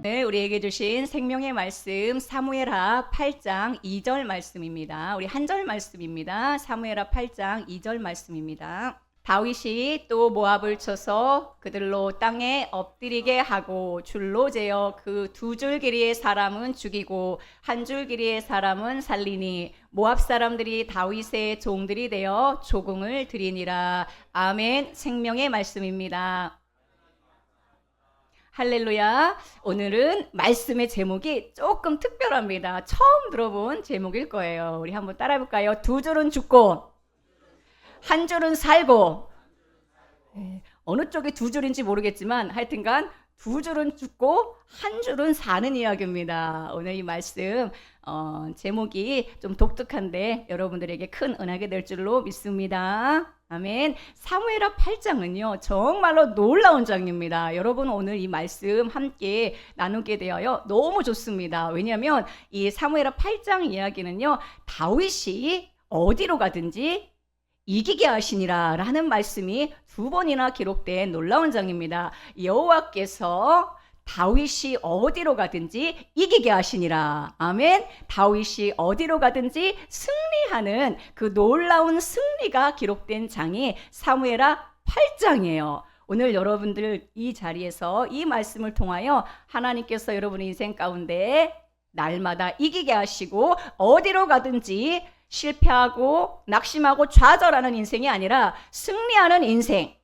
네, 우리에게 주신 생명의 말씀 사무엘하 8장 2절 말씀입니다. 우리 한 절 말씀입니다. 사무엘하 8장 2절 말씀입니다. 다윗이 또 모압을 쳐서 그들로 땅에 엎드리게 하고 줄로 재어 그 두 줄 길이의 사람은 죽이고 한 줄 길이의 사람은 살리니 모압 사람들이 다윗의 종들이 되어 조공을 드리니라. 아멘. 생명의 말씀입니다. 할렐루야. 오늘은 말씀의 제목이 조금 특별합니다. 처음 들어본 제목일 거예요. 우리 한번 따라 해볼까요? 두 줄은 죽고 한 줄은 살고. 어느 쪽이 두 줄인지 모르겠지만 하여튼간 두 줄은 죽고 한 줄은 사는 이야기입니다. 오늘 이 말씀 제목이 좀 독특한데 여러분들에게 큰 은혜가 될 줄로 믿습니다. 아멘. 사무엘하 8장은요 정말로 놀라운 장입니다. 여러분 오늘 이 말씀 함께 나누게 되어요 너무 좋습니다. 왜냐하면 이 사무엘하 8장 이야기는요 다윗이 어디로 가든지 이기게 하시니라 라는 말씀이 두 번이나 기록된 놀라운 장입니다. 여호와께서 다윗이 어디로 가든지 이기게 하시니라. 아멘. 다윗이 어디로 가든지 승리하는 그 놀라운 승리가 기록된 장이 사무엘하 8장이에요. 오늘 여러분들 이 자리에서 이 말씀을 통하여 하나님께서 여러분의 인생 가운데 날마다 이기게 하시고 어디로 가든지 실패하고 낙심하고 좌절하는 인생이 아니라 승리하는 인생,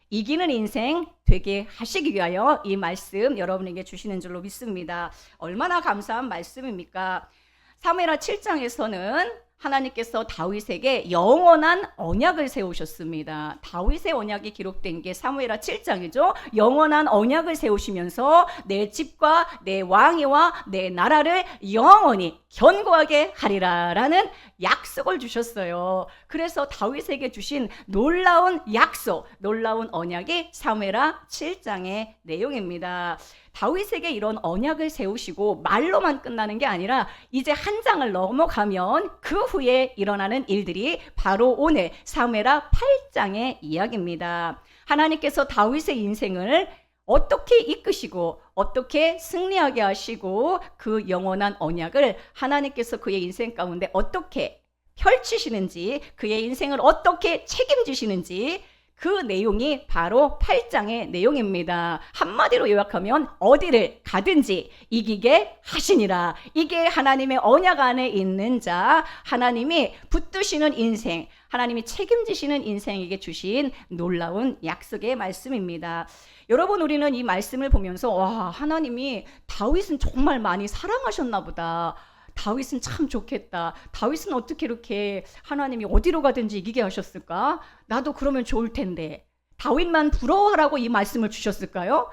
이기는 인생 되게 하시기 위하여 이 말씀 여러분에게 주시는 줄로 믿습니다. 얼마나 감사한 말씀입니까? 사무엘하 7장에서는 하나님께서 다윗에게 영원한 언약을 세우셨습니다. 다윗의 언약이 기록된 게 사무엘하 7장이죠. 영원한 언약을 세우시면서 내 집과 내 왕위와 내 나라를 영원히 견고하게 하리라 라는 약속을 주셨어요. 그래서 다윗에게 주신 놀라운 약속, 놀라운 언약이 사무엘하 7장의 내용입니다. 다윗에게 이런 언약을 세우시고 말로만 끝나는 게 아니라 이제 한 장을 넘어가면 그 후에 일어나는 일들이 바로 오늘 사무엘하 8장의 이야기입니다. 하나님께서 다윗의 인생을 어떻게 이끄시고 어떻게 승리하게 하시고 그 영원한 언약을 하나님께서 그의 인생 가운데 어떻게 펼치시는지, 그의 인생을 어떻게 책임지시는지 그 내용이 바로 8장의 내용입니다. 한마디로 요약하면 어디를 가든지 이기게 하시니라. 이게 하나님의 언약 안에 있는 자, 하나님이 붙드시는 인생, 하나님이 책임지시는 인생에게 주신 놀라운 약속의 말씀입니다. 여러분 우리는 이 말씀을 보면서 와, 하나님이 다윗은 정말 많이 사랑하셨나 보다. 다윗은 참 좋겠다. 다윗은 어떻게 이렇게 하나님이 어디로 가든지 이기게 하셨을까? 나도 그러면 좋을 텐데. 다윗만 부러워하라고 이 말씀을 주셨을까요?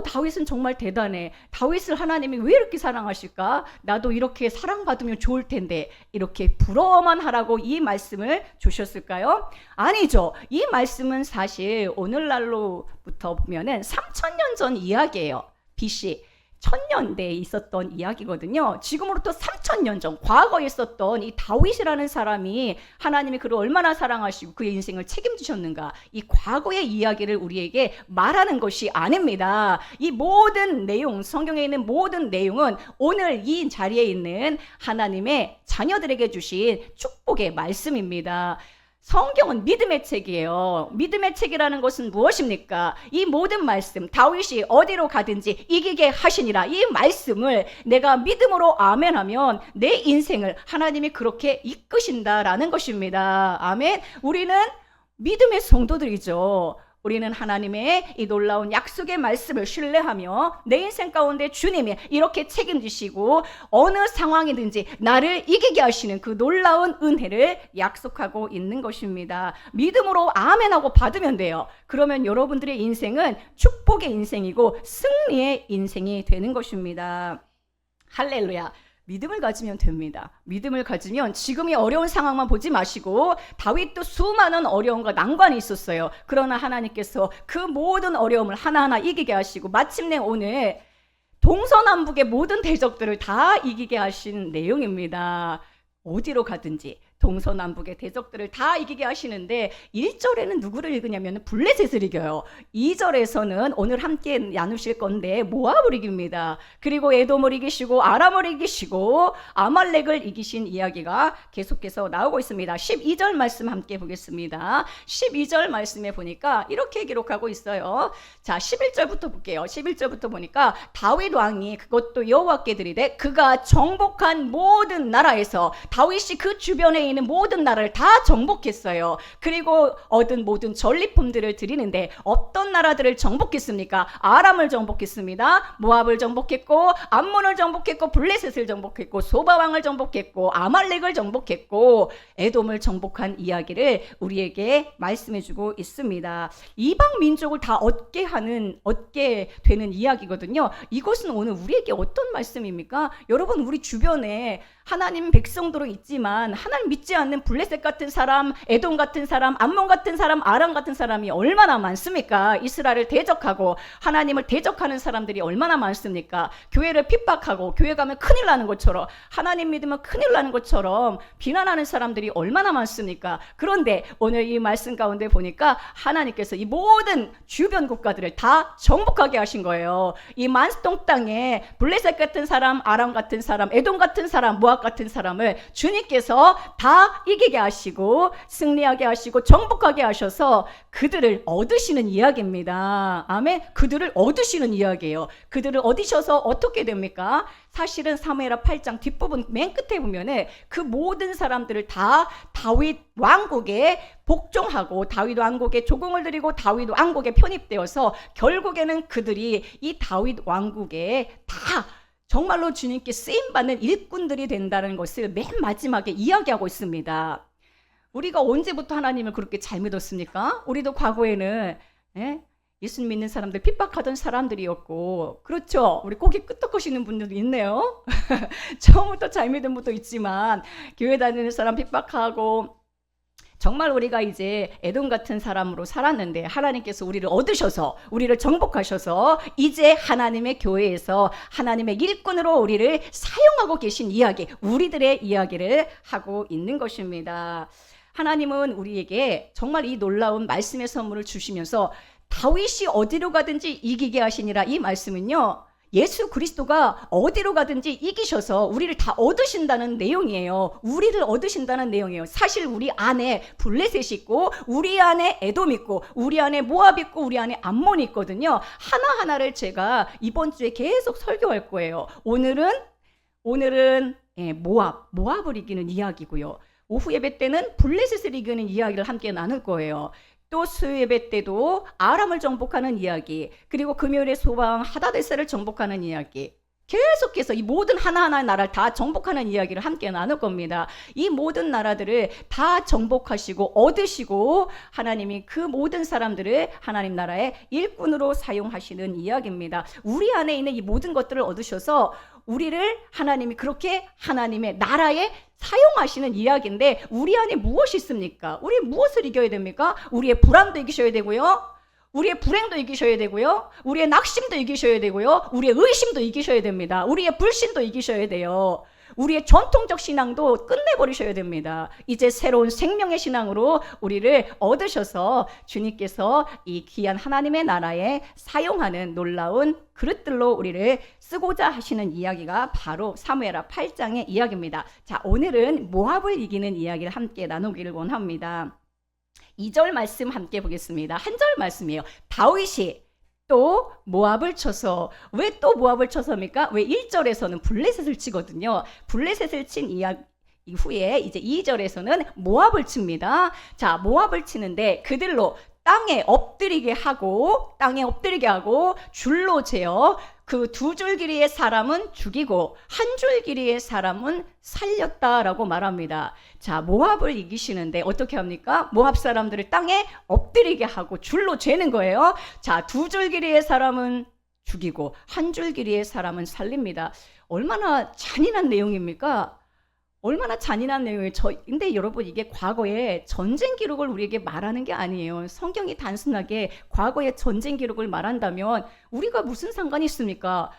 다윗은 정말 대단해. 다윗을 하나님이 왜 이렇게 사랑하실까? 나도 이렇게 사랑받으면 좋을 텐데. 이렇게 부러워만 하라고 이 말씀을 주셨을까요? 아니죠. 이 말씀은 사실 오늘날로부터 보면은 3000년 전 이야기예요. BC. 천년대에 있었던 이야기거든요. 지금으로부터 3000년 전 과거에 있었던 이 다윗이라는 사람이 하나님이 그를 얼마나 사랑하시고 그의 인생을 책임지셨는가, 이 과거의 이야기를 우리에게 말하는 것이 아닙니다. 이 모든 내용, 성경에 있는 모든 내용은 오늘 이 자리에 있는 하나님의 자녀들에게 주신 축복의 말씀입니다. 성경은 믿음의 책이에요. 믿음의 책이라는 것은 무엇입니까? 이 모든 말씀, 다윗이 어디로 가든지 이기게 하시니라, 이 말씀을 내가 믿음으로 아멘하면 내 인생을 하나님이 그렇게 이끄신다라는 것입니다. 아멘. 우리는 믿음의 성도들이죠. 우리는 하나님의 이 놀라운 약속의 말씀을 신뢰하며 내 인생 가운데 주님이 이렇게 책임지시고 어느 상황이든지 나를 이기게 하시는 그 놀라운 은혜를 약속하고 있는 것입니다. 믿음으로 아멘하고 받으면 돼요. 그러면 여러분들의 인생은 축복의 인생이고 승리의 인생이 되는 것입니다. 할렐루야. 믿음을 가지면 됩니다. 믿음을 가지면 지금이 어려운 상황만 보지 마시고, 다윗도 수많은 어려움과 난관이 있었어요. 그러나 하나님께서 그 모든 어려움을 하나하나 이기게 하시고 마침내 오늘 동서남북의 모든 대적들을 다 이기게 하신 내용입니다. 어디로 가든지 동서남북의 대적들을 다 이기게 하시는데 1절에는 누구를 읽으냐면 블레셋을 이겨요. 2절에서는 오늘 함께 나누실 건데 모압을 이깁니다. 그리고 에돔을 이기시고 아람을 이기시고 아말렉을 이기신 이야기가 계속해서 나오고 있습니다. 12절 말씀 함께 보겠습니다. 12절 말씀에 보니까 이렇게 기록하고 있어요. 자, 11절부터 볼게요. 11절부터 보니까 다윗 왕이 그것도 여호와께 드리되 그가 정복한 모든 나라에서 다윗이 그 주변에 있는 모든 나라를 다 정복했어요. 그리고 얻은 모든 전리품들을 드리는데 어떤 나라들을 정복했습니까? 아람을 정복했습니다. 모압을 정복했고 암몬을 정복했고 블레셋을 정복했고 소바왕을 정복했고 아말렉을 정복했고 에돔을 정복한 이야기를 우리에게 말씀해주고 있습니다. 이방 민족을 다 얻게 되는 이야기거든요. 이것은 오늘 우리에게 어떤 말씀입니까? 여러분, 우리 주변에 하나님 백성들은 있지만 하나님 믿지 않는 블레셋 같은 사람, 에돔 같은 사람, 암몬 같은 사람, 아람 같은 사람이 얼마나 많습니까? 이스라엘을 대적하고 하나님을 대적하는 사람들이 얼마나 많습니까? 교회를 핍박하고 교회 가면 큰일 나는 것처럼, 하나님 믿으면 큰일 나는 것처럼 비난하는 사람들이 얼마나 많습니까? 그런데 오늘 이 말씀 가운데 보니까 하나님께서 이 모든 주변 국가들을 다 정복하게 하신 거예요. 이 만스동 땅에 블레셋 같은 사람, 아람 같은 사람, 에돔 같은 사람, 모압 같은 사람을 주님께서 다 이기게 하시고 승리하게 하시고 정복하게 하셔서 그들을 얻으시는 이야기입니다. 아멘. 그들을 얻으시는 이야기예요. 그들을 얻으셔서 어떻게 됩니까? 사실은 사무엘하 8장 뒷부분 맨 끝에 보면은 그 모든 사람들을 다 다윗 왕국에 복종하고 다윗 왕국에 조공을 드리고 다윗 왕국에 편입되어서 결국에는 그들이 이 다윗 왕국에 다 정말로 주님께 쓰임받는 일꾼들이 된다는 것을 맨 마지막에 이야기하고 있습니다. 우리가 언제부터 하나님을 그렇게 잘 믿었습니까? 우리도 과거에는 예수 믿는 사람들 핍박하던 사람들이었고, 그렇죠? 우리 고개 끄덕거리시는 분들도 있네요. 처음부터 잘 믿은 분도 있지만 교회 다니는 사람 핍박하고 정말 우리가 이제 에돔 같은 사람으로 살았는데 하나님께서 우리를 얻으셔서 우리를 정복하셔서 이제 하나님의 교회에서 하나님의 일꾼으로 우리를 사용하고 계신 이야기, 우리들의 이야기를 하고 있는 것입니다. 하나님은 우리에게 정말 이 놀라운 말씀의 선물을 주시면서 다윗이 어디로 가든지 이기게 하시니라, 이 말씀은요, 예수 그리스도가 어디로 가든지 이기셔서 우리를 다 얻으신다는 내용이에요. 우리를 얻으신다는 내용이에요. 사실 우리 안에 블레셋이 있고 우리 안에 에돔 있고 우리 안에 모압 있고 우리 안에 암몬이 있거든요. 하나하나를 제가 이번 주에 계속 설교할 거예요. 오늘은 모압을 이기는 이야기고요. 오후 예배 때는 블레셋을 이기는 이야기를 함께 나눌 거예요. 또 수요 예배 때도 아람을 정복하는 이야기, 그리고 금요일에 소방 하다데스를 정복하는 이야기, 계속해서 이 모든 하나하나의 나라를 다 정복하는 이야기를 함께 나눌 겁니다. 이 모든 나라들을 다 정복하시고 얻으시고 하나님이 그 모든 사람들을 하나님 나라의 일꾼으로 사용하시는 이야기입니다. 우리 안에 있는 이 모든 것들을 얻으셔서 우리를 하나님이 그렇게 하나님의 나라에 사용하시는 이야기인데, 우리 안에 무엇이 있습니까? 우리 무엇을 이겨야 됩니까? 우리의 불안도 이기셔야 되고요, 우리의 불행도 이기셔야 되고요, 우리의 낙심도 이기셔야 되고요, 우리의 의심도 이기셔야 됩니다. 우리의 불신도 이기셔야 돼요. 우리의 전통적 신앙도 끝내버리셔야 됩니다. 이제 새로운 생명의 신앙으로 우리를 얻으셔서 주님께서 이 귀한 하나님의 나라에 사용하는 놀라운 그릇들로 우리를 쓰고자 하시는 이야기가 바로 사무엘하 8장의 이야기입니다. 자, 오늘은 모압을 이기는 이야기를 함께 나누기를 원합니다. 2절 말씀 함께 보겠습니다. 한 절 말씀이에요. 다윗이 또 모압을 쳐서, 왜 또 모압을 쳐서입니까? 왜 1절에서는 블레셋을 치거든요. 블레셋을 친 이후에 이제 2절에서는 모압을 칩니다. 자, 모압을 치는데 그들로 땅에 엎드리게 하고 줄로 재어 그 두 줄 길이의 사람은 죽이고 한 줄 길이의 사람은 살렸다라고 말합니다. 자, 모압을 이기시는데 어떻게 합니까? 모압 사람들을 땅에 엎드리게 하고 줄로 재는 거예요. 자, 두 줄 길이의 사람은 죽이고 한 줄 길이의 사람은 살립니다. 얼마나 잔인한 내용입니까? 얼마나 잔인한 내용이에요. 근데 여러분, 이게 과거의 전쟁 기록을 우리에게 말하는 게 아니에요. 성경이 단순하게 과거의 전쟁 기록을 말한다면 우리가 무슨 상관이 있습니까?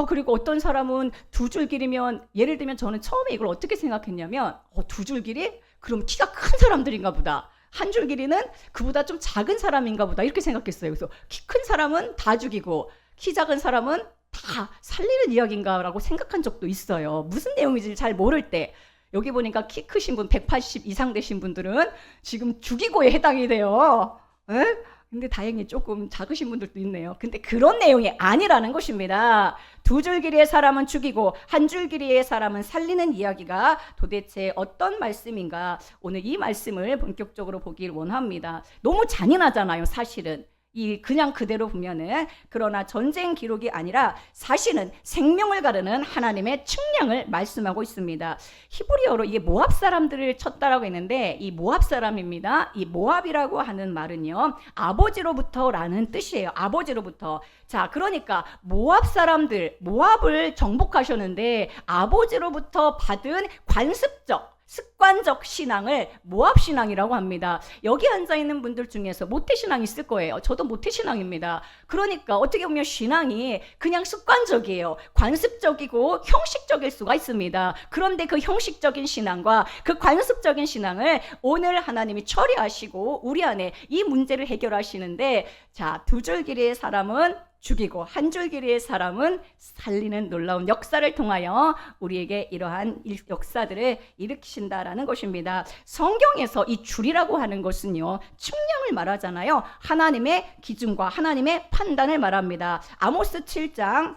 그리고 어떤 사람은 두 줄 길이면, 예를 들면 저는 처음에 이걸 어떻게 생각했냐면, 두 줄 길이? 그럼 키가 큰 사람들인가 보다. 한 줄 길이는 그보다 좀 작은 사람인가 보다. 이렇게 생각했어요. 그래서 키 큰 사람은 다 죽이고 키 작은 사람은 다 살리는 이야기인가라고 생각한 적도 있어요. 무슨 내용인지 잘 모를 때. 여기 보니까 키 크신 분 180 이상 되신 분들은 지금 죽이고에 해당이 돼요. 에? 근데 다행히 조금 작으신 분들도 있네요. 근데 그런 내용이 아니라는 것입니다. 두 줄 길이의 사람은 죽이고 한 줄 길이의 사람은 살리는 이야기가 도대체 어떤 말씀인가? 오늘 이 말씀을 본격적으로 보길 원합니다. 너무 잔인하잖아요, 사실은. 이 그냥 그대로 보면은. 그러나 전쟁 기록이 아니라 사실은 생명을 가르는 하나님의 측량을 말씀하고 있습니다. 히브리어로 이게 모압 사람들을 쳤다라고 했는데 이 모압 사람입니다. 이 모압이라고 하는 말은요, 아버지로부터라는 뜻이에요. 아버지로부터. 자, 그러니까 모압 사람들, 모압을 정복하셨는데 아버지로부터 받은 관습적, 습관적 신앙을 모압신앙이라고 합니다. 여기 앉아있는 분들 중에서 모태신앙이 있을 거예요. 저도 모태신앙입니다. 그러니까 어떻게 보면 신앙이 그냥 습관적이에요. 관습적이고 형식적일 수가 있습니다. 그런데 그 형식적인 신앙과 그 관습적인 신앙을 오늘 하나님이 처리하시고 우리 안에 이 문제를 해결하시는데, 자, 두 줄 길이의 사람은 죽이고 한 줄 길이의 사람은 살리는 놀라운 역사를 통하여 우리에게 이러한 역사들을 일으키신다라는 것입니다. 성경에서 이 줄이라고 하는 것은요, 측량을 말하잖아요. 하나님의 기준과 하나님의 판단을 말합니다. 아모스 7장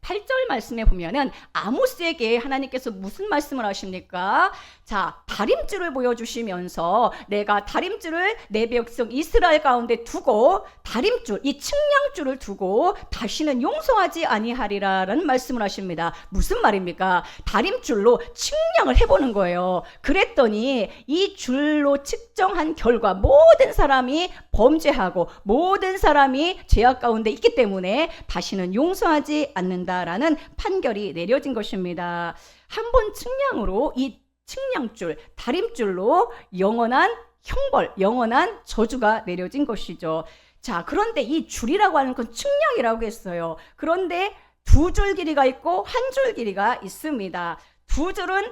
8절 말씀에 보면은 아모스에게 하나님께서 무슨 말씀을 하십니까? 자, 다림줄을 보여주시면서 내가 다림줄을 내 백성 이스라엘 가운데 두고 다림줄, 이 측량줄을 두고 다시는 용서하지 아니하리라라는 말씀을 하십니다. 무슨 말입니까? 다림줄로 측량을 해보는 거예요. 그랬더니 이 줄로 측정한 결과 모든 사람이 범죄하고 모든 사람이 죄악 가운데 있기 때문에 다시는 용서하지 않는다라는 판결이 내려진 것입니다. 한 번 측량으로 이 측량줄, 다림줄로 영원한 형벌, 영원한 저주가 내려진 것이죠. 자, 그런데 이 줄이라고 하는 건 측량이라고 했어요. 그런데 두 줄 길이가 있고 한 줄 길이가 있습니다. 두 줄은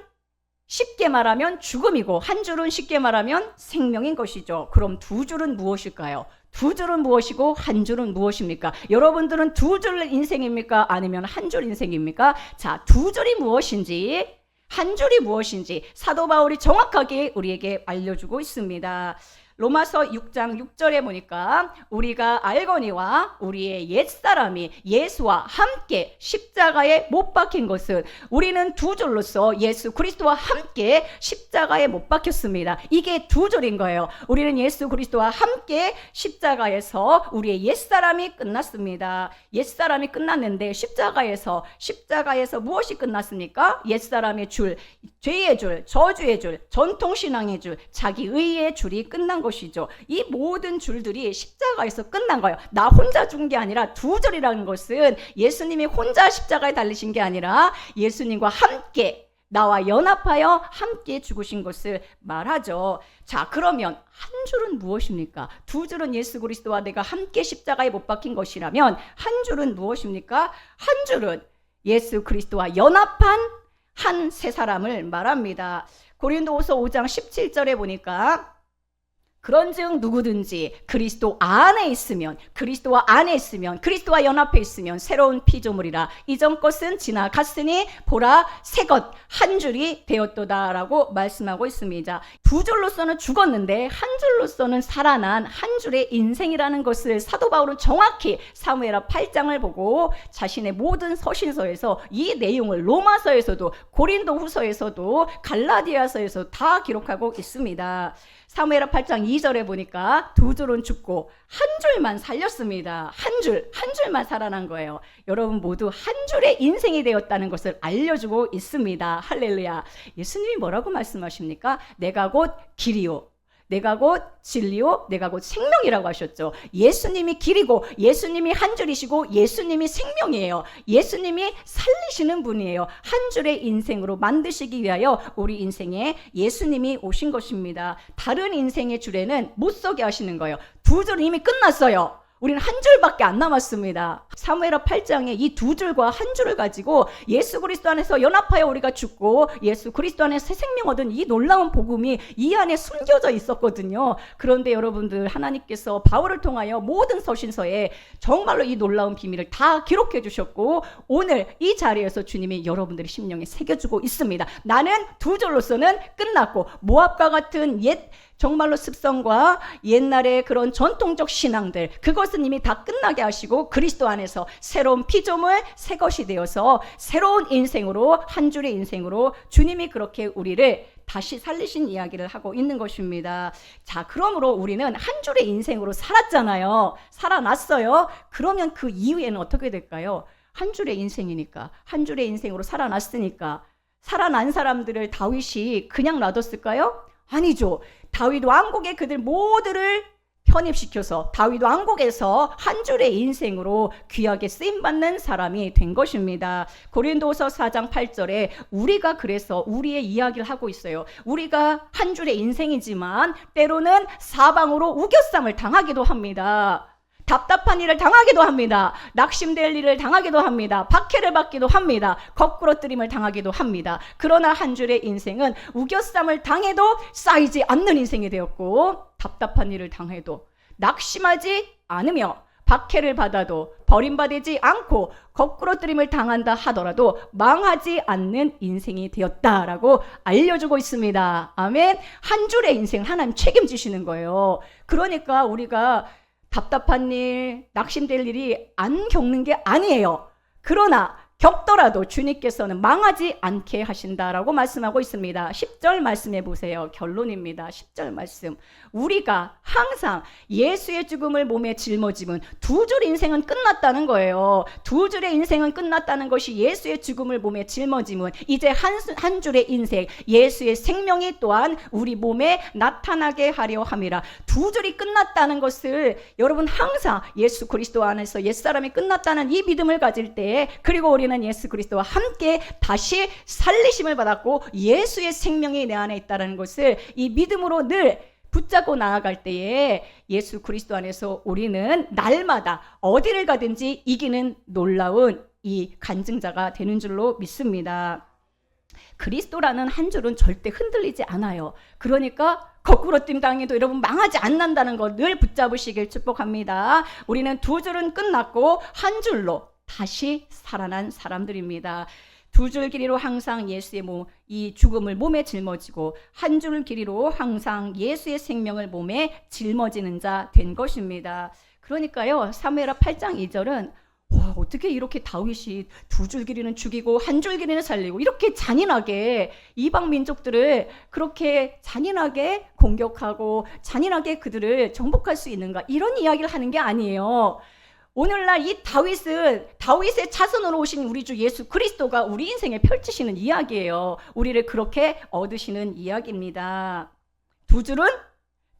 쉽게 말하면 죽음이고 한 줄은 쉽게 말하면 생명인 것이죠. 그럼 두 줄은 무엇일까요? 두 줄은 무엇이고 한 줄은 무엇입니까? 여러분들은 두 줄 인생입니까? 아니면 한 줄 인생입니까? 자, 두 줄이 무엇인지 한 줄이 무엇인지 사도 바울이 정확하게 우리에게 알려주고 있습니다. 로마서 6장 6절에 보니까 우리가 알거니와 우리의 옛사람이 예수와 함께 십자가에 못 박힌 것은 우리는 두 줄로서 예수 그리스도와 함께 십자가에 못 박혔습니다. 이게 두 줄인 거예요. 우리는 예수 그리스도와 함께 십자가에서 우리의 옛사람이 끝났습니다. 옛사람이 끝났는데 십자가에서 무엇이 끝났습니까? 옛사람의 줄, 죄의 줄, 저주의 줄, 전통신앙의 줄, 자기 의의 줄이 끝난 것이죠. 이 모든 줄들이 십자가에서 끝난 거예요. 나 혼자 죽은 게 아니라 두 줄이라는 것은 예수님이 혼자 십자가에 달리신 게 아니라 예수님과 함께 나와 연합하여 함께 죽으신 것을 말하죠. 자, 그러면 한 줄은 무엇입니까? 두 줄은 예수 그리스도와 내가 함께 십자가에 못 박힌 것이라면 한 줄은 무엇입니까? 한 줄은 예수 그리스도와 연합한 한 세 사람을 말합니다. 고린도후서 5장 17절에 보니까 그런즉 누구든지 그리스도와 안에 있으면 그리스도와 연합해 있으면 새로운 피조물이라 이전 것은 지나갔으니 보라 새 것 한 줄이 되었도다라고 말씀하고 있습니다. 두 줄로서는 죽었는데 한 줄로서는 살아난 한 줄의 인생이라는 것을 사도 바울은 정확히 사무엘하 8장을 보고 자신의 모든 서신서에서 이 내용을 로마서에서도 고린도후서에서도 갈라디아서에서 다 기록하고 있습니다. 사무엘하 8장 2절에 보니까 두 줄은 죽고 한 줄만 살렸습니다. 한 줄만 살아난 거예요. 여러분 모두 한 줄의 인생이 되었다는 것을 알려주고 있습니다. 할렐루야. 예수님이 뭐라고 말씀하십니까? 내가 곧 길이요, 내가 곧 진리요, 내가 곧 생명이라고 하셨죠. 예수님이 길이고 예수님이 한 줄이시고 예수님이 생명이에요. 예수님이 살리시는 분이에요. 한 줄의 인생으로 만드시기 위하여 우리 인생에 예수님이 오신 것입니다. 다른 인생의 줄에는 못 서게 하시는 거예요. 두 줄은 이미 끝났어요. 우리는 한 줄밖에 안 남았습니다. 사무엘하 8장에 이 두 줄과 한 줄을 가지고 예수 그리스도 안에서 연합하여 우리가 죽고 예수 그리스도 안에서 새 생명 얻은 이 놀라운 복음이 이 안에 숨겨져 있었거든요. 그런데 여러분들, 하나님께서 바울을 통하여 모든 서신서에 정말로 이 놀라운 비밀을 다 기록해 주셨고 오늘 이 자리에서 주님이 여러분들의 심령에 새겨주고 있습니다. 나는 두 줄로서는 끝났고 모압과 같은 정말로 습성과 옛날의 그런 전통적 신앙들, 그것은 이미 다 끝나게 하시고 그리스도 안에서 새로운 피조물, 새 것이 되어서 새로운 인생으로, 한 줄의 인생으로 주님이 그렇게 우리를 다시 살리신 이야기를 하고 있는 것입니다. 자, 그러므로 우리는 한 줄의 인생으로 살았잖아요. 살아났어요. 그러면 그 이후에는 어떻게 될까요? 한 줄의 인생이니까, 한 줄의 인생으로 살아났으니까 살아난 사람들을 다윗이 그냥 놔뒀을까요? 아니죠. 다윗 왕국에 그들 모두를 편입시켜서 다윗 왕국에서 한 줄의 인생으로 귀하게 쓰임받는 사람이 된 것입니다. 고린도서 4장 8절에 우리가 그래서 우리의 이야기를 하고 있어요. 우리가 한 줄의 인생이지만 때로는 사방으로 우겨쌈을 당하기도 합니다. 답답한 일을 당하기도 합니다. 낙심될 일을 당하기도 합니다. 박해를 받기도 합니다. 거꾸러뜨림을 당하기도 합니다. 그러나 한 줄의 인생은 우겨쌈을 당해도 쌓이지 않는 인생이 되었고, 답답한 일을 당해도 낙심하지 않으며 박해를 받아도 버림받지 않고 거꾸러뜨림을 당한다 하더라도 망하지 않는 인생이 되었다라고 알려주고 있습니다. 아멘. 한 줄의 인생 하나님 책임지시는 거예요. 그러니까 우리가 답답한 일, 낙심될 일이 안 겪는 게 아니에요. 그러나 겪더라도 주님께서는 망하지 않게 하신다라고 말씀하고 있습니다. 10절 말씀해 보세요. 결론입니다. 10절 말씀. 우리가 항상 예수의 죽음을 몸에 짊어지면 두 줄 인생은 끝났다는 거예요. 두 줄의 인생은 끝났다는 것이 예수의 죽음을 몸에 짊어지면 이제 한 줄의 인생, 예수의 생명이 또한 우리 몸에 나타나게 하려 함이라. 두 줄이 끝났다는 것을 여러분 항상 예수 그리스도 안에서 옛사람이 끝났다는 이 믿음을 가질 때, 그리고 우리는 예수 그리스도와 함께 다시 살리심을 받았고 예수의 생명이 내 안에 있다는 것을 이 믿음으로 늘 붙잡고 나아갈 때에 예수 그리스도 안에서 우리는 날마다 어디를 가든지 이기는 놀라운 이 간증자가 되는 줄로 믿습니다. 그리스도라는 한 줄은 절대 흔들리지 않아요. 그러니까 거꾸로 뛴 당해도 여러분 망하지 않는다는 거 늘 붙잡으시길 축복합니다. 우리는 두 줄은 끝났고 한 줄로 다시 살아난 사람들입니다. 두 줄 길이로 항상 예수의 이 죽음을 몸에 짊어지고 한 줄 길이로 항상 예수의 생명을 몸에 짊어지는 자 된 것입니다. 그러니까요, 사무엘하 8장 2절은 와, 어떻게 이렇게 다윗이 두 줄 길이는 죽이고 한 줄 길이는 살리고 이렇게 잔인하게 이방 민족들을 그렇게 잔인하게 공격하고 잔인하게 그들을 정복할 수 있는가, 이런 이야기를 하는 게 아니에요. 오늘날 이 다윗은 다윗의 자손으로 오신 우리 주 예수 그리스도가 우리 인생에 펼치시는 이야기예요. 우리를 그렇게 얻으시는 이야기입니다. 두 줄은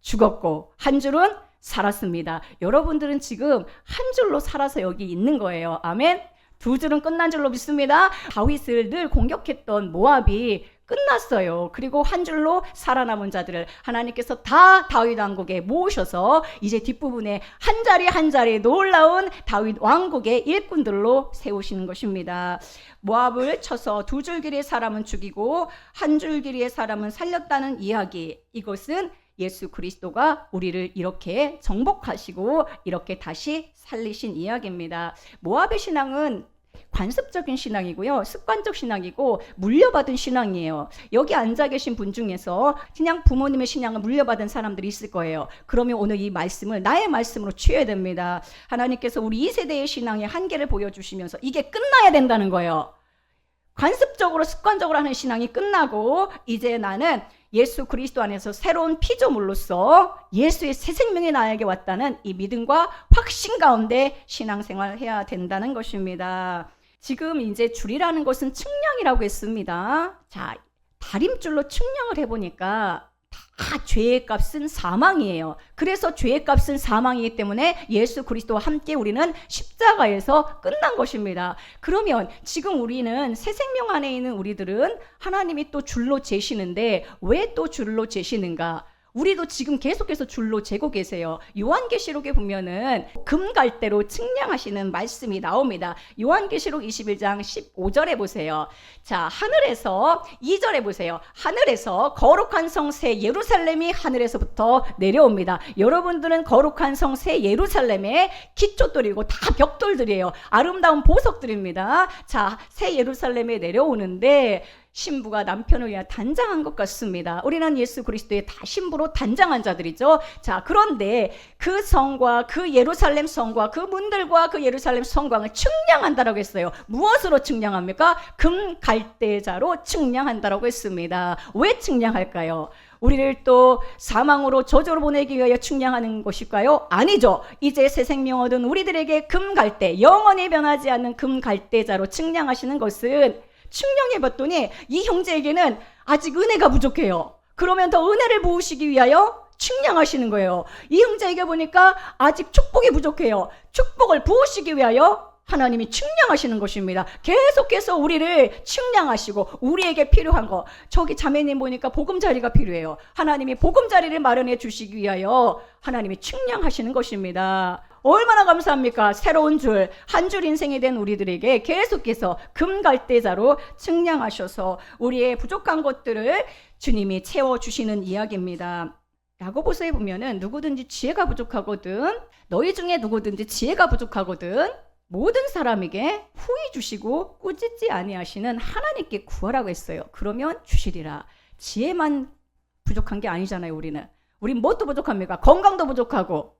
죽었고 한 줄은 살았습니다. 여러분들은 지금 한 줄로 살아서 여기 있는 거예요. 아멘. 두 줄은 끝난 줄로 믿습니다. 다윗을 늘 공격했던 모압이 끝났어요. 그리고 한 줄로 살아남은 자들을 하나님께서 다 다윗 왕국에 모으셔서 이제 뒷부분에 한 자리 한 자리 놀라운 다윗 왕국의 일꾼들로 세우시는 것입니다. 모압을 쳐서 두 줄 길이의 사람은 죽이고 한 줄 길이의 사람은 살렸다는 이야기, 이것은 예수 그리스도가 우리를 이렇게 정복하시고 이렇게 다시 살리신 이야기입니다. 모압의 신앙은 관습적인 신앙이고요, 습관적 신앙이고 물려받은 신앙이에요. 여기 앉아 계신 분 중에서 그냥 부모님의 신앙을 물려받은 사람들이 있을 거예요. 그러면 오늘 이 말씀을 나의 말씀으로 취해야 됩니다. 하나님께서 우리 2세대의 신앙의 한계를 보여주시면서 이게 끝나야 된다는 거예요. 관습적으로 습관적으로 하는 신앙이 끝나고 이제 나는 예수 그리스도 안에서 새로운 피조물로서 예수의 새 생명이 나에게 왔다는 이 믿음과 확신 가운데 신앙생활을 해야 된다는 것입니다. 지금 이제 줄이라는 것은 측량이라고 했습니다. 자, 다림줄로 측량을 해보니까 다 죄의 값은 사망이에요. 그래서 죄의 값은 사망이기 때문에 예수 그리스도와 함께 우리는 십자가에서 끝난 것입니다. 그러면 지금 우리는 새 생명 안에 있는 우리들은 하나님이 또 줄로 재시는데 왜 또 줄로 재시는가? 우리도 지금 계속해서 줄로 재고 계세요. 요한계시록에 보면은 금갈대로 측량하시는 말씀이 나옵니다. 요한계시록 21장 15절에 보세요. 자, 하늘에서 2절에 보세요. 하늘에서 거룩한 성 새 예루살렘이 하늘에서부터 내려옵니다. 여러분들은 거룩한 성 새 예루살렘의 기초돌이고 다 벽돌들이에요. 아름다운 보석들입니다. 자, 새 예루살렘에 내려오는데 신부가 남편을 위하여 단장한 것 같습니다. 우리는 예수 그리스도의 다 신부로 단장한 자들이죠. 자, 그런데 그 성과 그 예루살렘 성과 그 문들과 그 예루살렘 성광을 측량한다라고 했어요. 무엇으로 측량합니까? 금갈대자로 측량한다라고 했습니다. 왜 측량할까요? 우리를 또 사망으로 저주로 보내기 위하여 측량하는 것일까요? 아니죠. 이제 새 생명 얻은 우리들에게 금갈대, 영원히 변하지 않는 금갈대자로 측량하시는 것은, 측량해 봤더니 이 형제에게는 아직 은혜가 부족해요. 그러면 더 은혜를 부으시기 위하여 측량하시는 거예요. 이 형제에게 보니까 아직 축복이 부족해요. 축복을 부으시기 위하여 하나님이 측량하시는 것입니다. 계속해서 우리를 측량하시고 우리에게 필요한 거, 저기 자매님 보니까 보금자리가 필요해요. 하나님이 보금자리를 마련해 주시기 위하여 하나님이 측량하시는 것입니다. 얼마나 감사합니까? 새로운 줄, 한 줄 인생이 된 우리들에게 계속해서 금갈대자로 측량하셔서 우리의 부족한 것들을 주님이 채워주시는 이야기입니다. 야고보서에 보면은 누구든지 지혜가 부족하거든, 너희 중에 누구든지 지혜가 부족하거든 모든 사람에게 후히 주시고 꾸짖지 아니하시는 하나님께 구하라고 했어요. 그러면 주시리라. 지혜만 부족한 게 아니잖아요. 우리는 뭣도 부족합니까? 건강도 부족하고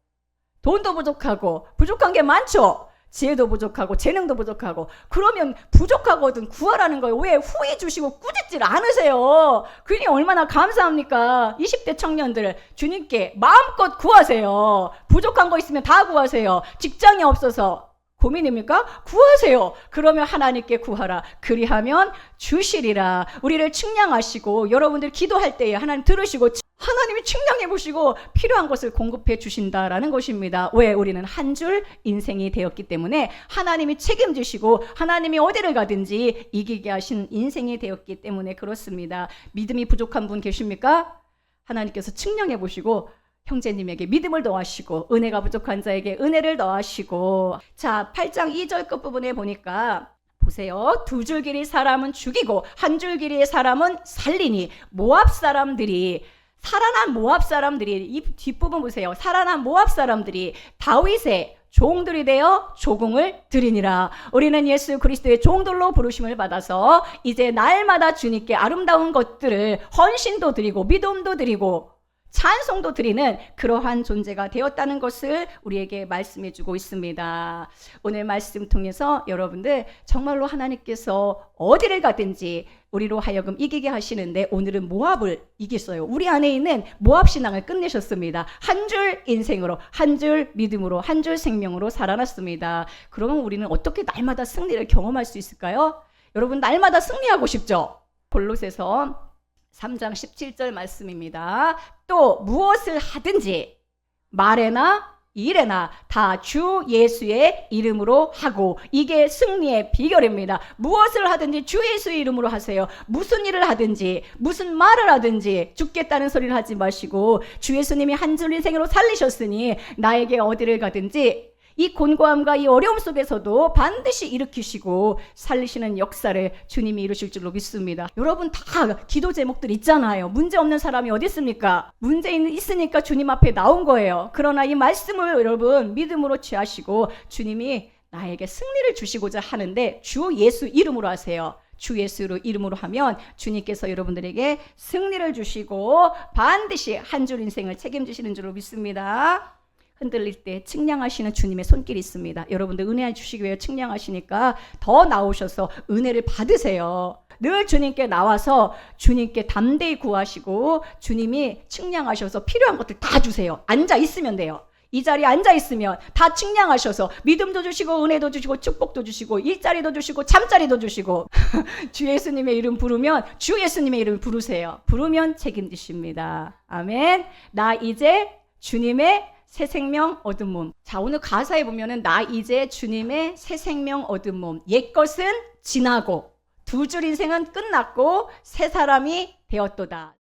돈도 부족하고 부족한 게 많죠. 지혜도 부족하고 재능도 부족하고. 그러면 부족하거든 구하라는 거예요. 왜? 후히 주시고 꾸짖질 않으세요. 그러니 얼마나 감사합니까? 20대 청년들 주님께 마음껏 구하세요. 부족한 거 있으면 다 구하세요. 직장이 없어서 고민입니까? 구하세요. 그러면 하나님께 구하라. 그리하면 주시리라. 우리를 측량하시고 여러분들 기도할 때에 하나님 들으시고 하나님이 측량해 보시고 필요한 것을 공급해 주신다라는 것입니다. 왜? 우리는 한 줄 인생이 되었기 때문에 하나님이 책임지시고 하나님이 어디를 가든지 이기게 하신 인생이 되었기 때문에 그렇습니다. 믿음이 부족한 분 계십니까? 하나님께서 측량해 보시고 형제님에게 믿음을 더하시고 은혜가 부족한 자에게 은혜를 더하시고. 자, 8장 2절 끝부분에 보니까 보세요. 두 줄 길이 사람은 죽이고 한 줄 길이의 사람은 살리니 모압 사람들이, 살아난 모압 사람들이, 이 뒷부분 보세요. 살아난 모압 사람들이 다윗의 종들이 되어 조공을 드리니라. 우리는 예수 그리스도의 종들로 부르심을 받아서 이제 날마다 주님께 아름다운 것들을 헌신도 드리고 믿음도 드리고 찬송도 드리는 그러한 존재가 되었다는 것을 우리에게 말씀해 주고 있습니다. 오늘 말씀 통해서 여러분들 정말로 하나님께서 어디를 가든지 우리로 하여금 이기게 하시는데 오늘은 모압을 이겼어요. 우리 안에 있는 모압 신앙을 끝내셨습니다. 한 줄 인생으로, 한 줄 믿음으로, 한 줄 생명으로 살아났습니다. 그러면 우리는 어떻게 날마다 승리를 경험할 수 있을까요? 여러분 날마다 승리하고 싶죠? 골로새서 3장 17절 말씀입니다. 또 무엇을 하든지 말에나 일에나 다 주 예수의 이름으로 하고, 이게 승리의 비결입니다. 무엇을 하든지 주 예수의 이름으로 하세요. 무슨 일을 하든지 무슨 말을 하든지 죽겠다는 소리를 하지 마시고 주 예수님이 한 줄 인생으로 살리셨으니 나에게 어디를 가든지 이 곤고함과 이 어려움 속에서도 반드시 일으키시고 살리시는 역사를 주님이 이루실 줄로 믿습니다. 여러분 다 기도 제목들 있잖아요. 문제 없는 사람이 어디 있습니까? 문제 있으니까 주님 앞에 나온 거예요. 그러나 이 말씀을 여러분 믿음으로 취하시고 주님이 나에게 승리를 주시고자 하는데 주 예수 이름으로 하세요. 주 예수 이름으로 하면 주님께서 여러분들에게 승리를 주시고 반드시 한 줄 인생을 책임지시는 줄로 믿습니다. 흔들릴 때 측량하시는 주님의 손길이 있습니다. 여러분들 은혜 주시기 위해 측량하시니까 더 나오셔서 은혜를 받으세요. 늘 주님께 나와서 주님께 담대히 구하시고 주님이 측량하셔서 필요한 것들 다 주세요. 앉아 있으면 돼요. 이 자리에 앉아 있으면 다 측량하셔서 믿음도 주시고 은혜도 주시고 축복도 주시고 일자리도 주시고 잠자리도 주시고 주 예수님의 이름 부르면 주 예수님의 이름 부르세요. 부르면 책임지십니다. 아멘. 나 이제 주님의 새 생명 얻은 몸. 자, 오늘 가사에 보면은 나 이제 주님의 새 생명 얻은 몸. 옛것은 지나고 두 줄 인생은 끝났고 새 사람이 되었도다.